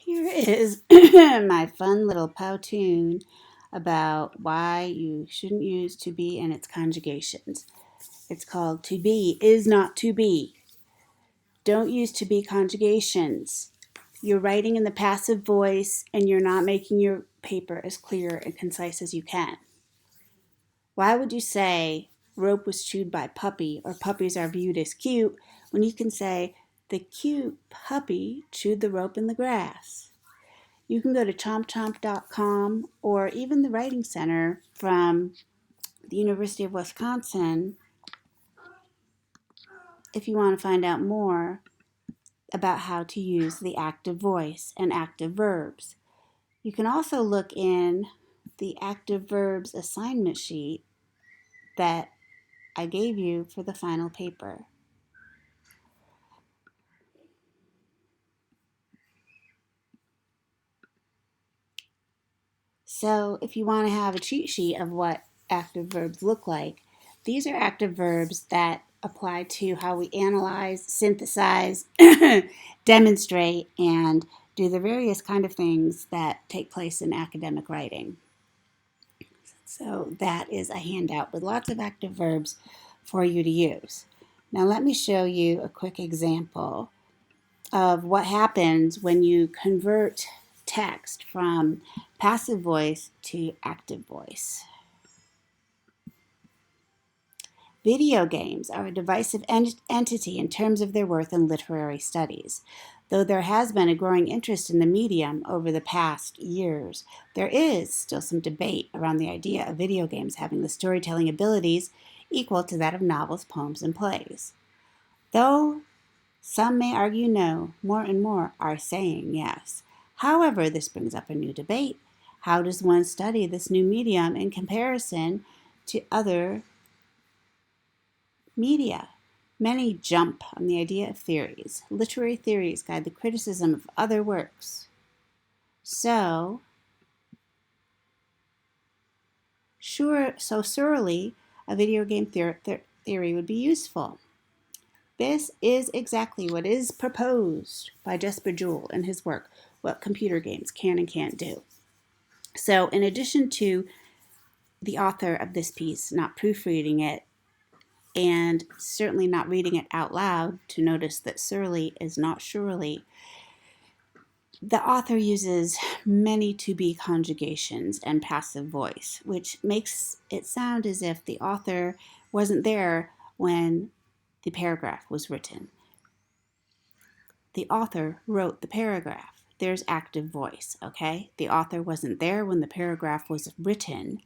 Here is my fun little powtoon about why you shouldn't use to be and its conjugations. It's called to be is not to be. Don't use to be conjugations. You're writing in the passive voice and you're not making your paper as clear and concise as you can. Why would you say rope was chewed by puppy or puppies are viewed as cute when you can say the cute puppy chewed the rope in the grass? You can go to chompchomp.com or even the Writing Center from the University of Wisconsin if you want to find out more about how to use the active voice and active verbs. You can also look in the active verbs assignment sheet that I gave you for the final paper. So if you want to have a cheat sheet of what active verbs look like, these are active verbs that apply to how we analyze, synthesize, demonstrate, and do the various kind of things that take place in academic writing. So that is a handout with lots of active verbs for you to use. Now let me show you a quick example of what happens when you convert text from passive voice to active voice. Video games are a divisive entity in terms of their worth in literary studies. Though there has been a growing interest in the medium over the past years, there is still some debate around the idea of video games having the storytelling abilities equal to that of novels, poems, and plays. Though some may argue no, more and more are saying yes. However, this brings up a new debate. How does one study this new medium in comparison to other media? Many jump on the idea of theories. Literary theories guide the criticism of other works. So surely a video game theory would be useful. This is exactly what is proposed by Jesper Juhl in his work, What Computer Games Can and Can't Do. So in addition to the author of this piece not proofreading it and certainly not reading it out loud to notice that surely is not surely, the author uses many to-be conjugations and passive voice, which makes it sound as if the author wasn't there when the paragraph was written. The author wrote the paragraph. There's active voice, okay? The author wasn't there when the paragraph was written.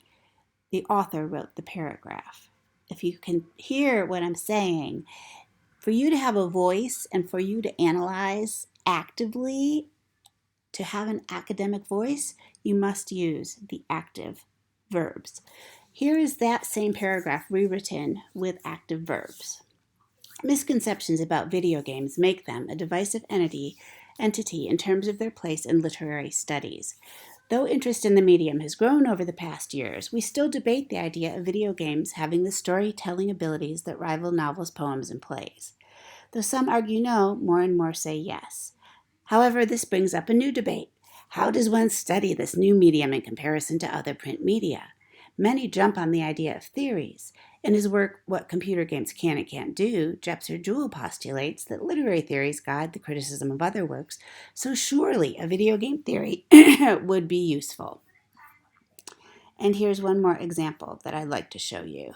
The author wrote the paragraph. If you can hear what I'm saying, for you to have a voice and for you to analyze actively, to have an academic voice, you must use the active verbs. Here is that same paragraph rewritten with active verbs. Misconceptions about video games make them a divisive entity in terms of their place in literary studies. Though interest in the medium has grown over the past years, we still debate the idea of video games having the storytelling abilities that rival novels, poems, and plays. Though some argue no, more and more say yes. However, this brings up a new debate. How does one study this new medium in comparison to other print media? Many jump on the idea of theories. In his work, What Computer Games Can and Can't Do, Jesper Juhl postulates that literary theories guide the criticism of other works, so surely a video game theory would be useful. And here's one more example that I'd like to show you,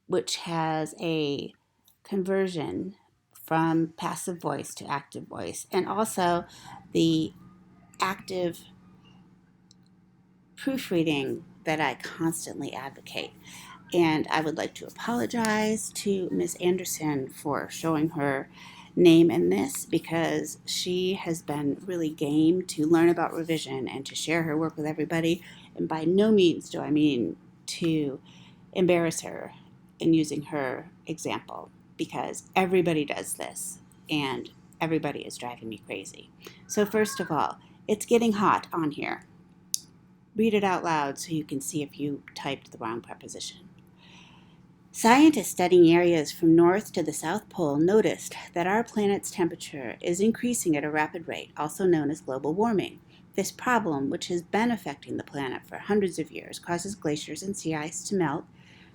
which has a conversion from passive voice to active voice, and also the active proofreading that I constantly advocate. And I would like to apologize to Ms. Anderson for showing her name in this because she has been really game to learn about revision and to share her work with everybody. And by no means do I mean to embarrass her in using her example because everybody does this and everybody is driving me crazy. So first of all, it's getting hot on here. Read it out loud so you can see if you typed the wrong preposition. Scientists studying areas from north to the South Pole noticed that our planet's temperature is increasing at a rapid rate, also known as global warming. This problem, which has been affecting the planet for hundreds of years, causes glaciers and sea ice to melt,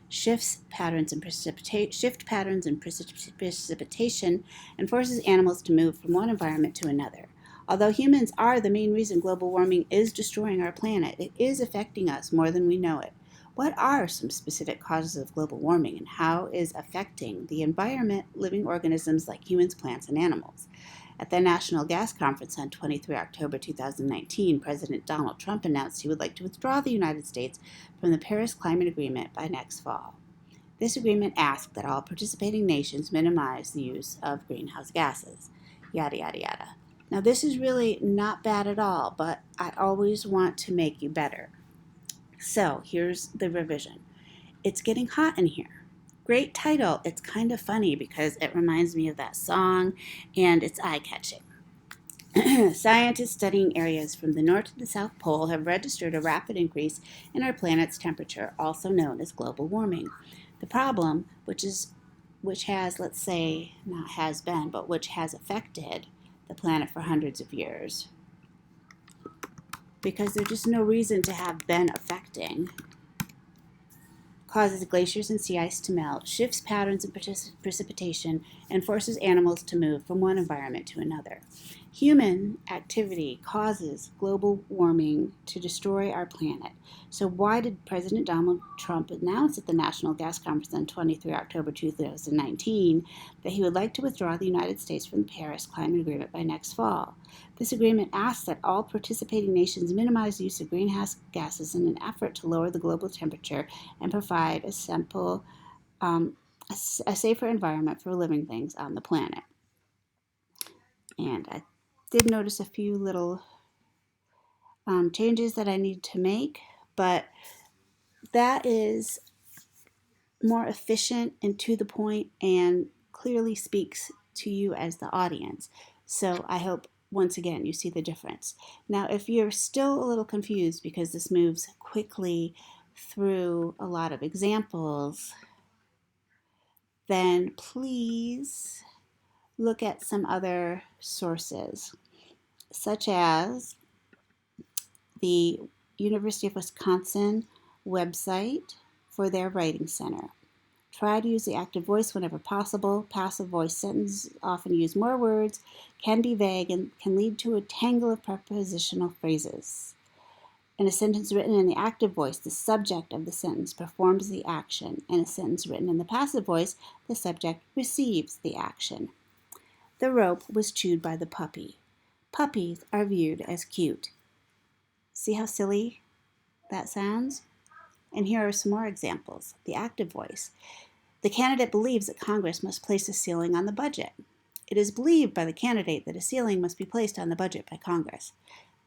shift patterns in precipitation, and forces animals to move from one environment to another. Although humans are the main reason global warming is destroying our planet, it is affecting us more than we know it. What are some specific causes of global warming, and how is affecting the environment, living organisms like humans, plants, and animals? At the National Gas Conference on 23 October 2019, President Donald Trump announced he would like to withdraw the United States from the Paris Climate Agreement by next fall. This agreement asked that all participating nations minimize the use of greenhouse gases. Yada, yada, yada. Now, this is really not bad at all, but I always want to make you better. So, here's the revision. It's getting hot in here. Great title. It's kind of funny because it reminds me of that song and it's eye-catching. Scientists studying areas from the North to the South Pole have registered a rapid increase in our planet's temperature, also known as global warming. The problem, which has, let's say, not has been, but which has affected the planet for hundreds of years, because there's just no reason to have been affecting, causes glaciers and sea ice to melt, shifts patterns in precipitation, and forces animals to move from one environment to another. Human activity causes global warming to destroy our planet. So why did President Donald Trump announce at the National Gas Conference on 23 October 2019 that he would like to withdraw the United States from the Paris Climate Agreement by next fall? This agreement asks that all participating nations minimize the use of greenhouse gases in an effort to lower the global temperature and provide a safer environment for living things on the planet. And I did notice a few little changes that I need to make, but that is more efficient and to the point and clearly speaks to you as the audience. So I hope, once again, you see the difference. Now, if you're still a little confused because this moves quickly through a lot of examples, then please look at some other sources, such as the University of Wisconsin website for their writing center. Try to use the active voice whenever possible. Passive voice sentences often use more words, can be vague, and can lead to a tangle of prepositional phrases. In a sentence written in the active voice, the subject of the sentence performs the action. In a sentence written in the passive voice, the subject receives the action. The rope was chewed by the puppy. Puppies are viewed as cute. See how silly that sounds? And here are some more examples. The active voice. The candidate believes that Congress must place a ceiling on the budget. It is believed by the candidate that a ceiling must be placed on the budget by Congress.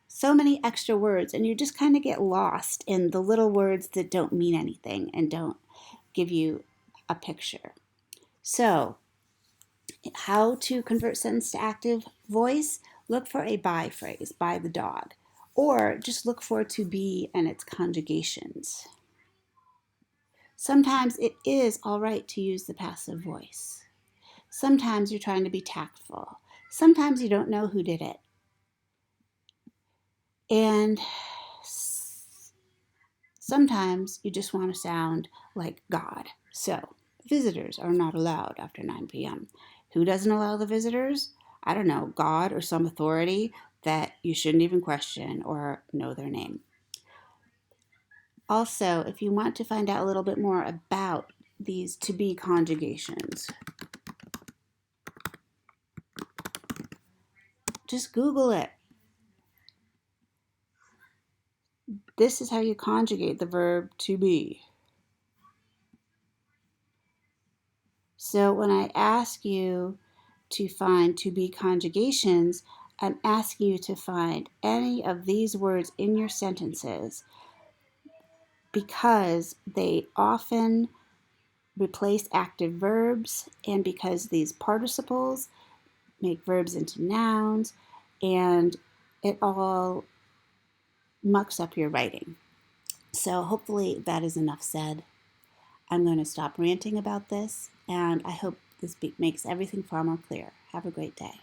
So many extra words, and you just kind of get lost in the little words that don't mean anything and don't give you a picture. So, how to convert sentence to active voice? Look for a by phrase, by the dog, or just look for to be and its conjugations. Sometimes it is all right to use the passive voice. Sometimes you're trying to be tactful. Sometimes you don't know who did it. And sometimes you just want to sound like God. So, visitors are not allowed after 9 p.m. Who doesn't allow the visitors? I don't know, God or some authority that you shouldn't even question or know their name. Also, if you want to find out a little bit more about these to be conjugations, just Google it. This is how you conjugate the verb to be. So when I ask you to find to be conjugations, I'm asking you to find any of these words in your sentences because they often replace active verbs and because these participles make verbs into nouns and it all mucks up your writing. So hopefully that is enough said. I'm going to stop ranting about this, and I hope this makes everything far more clear. Have a great day.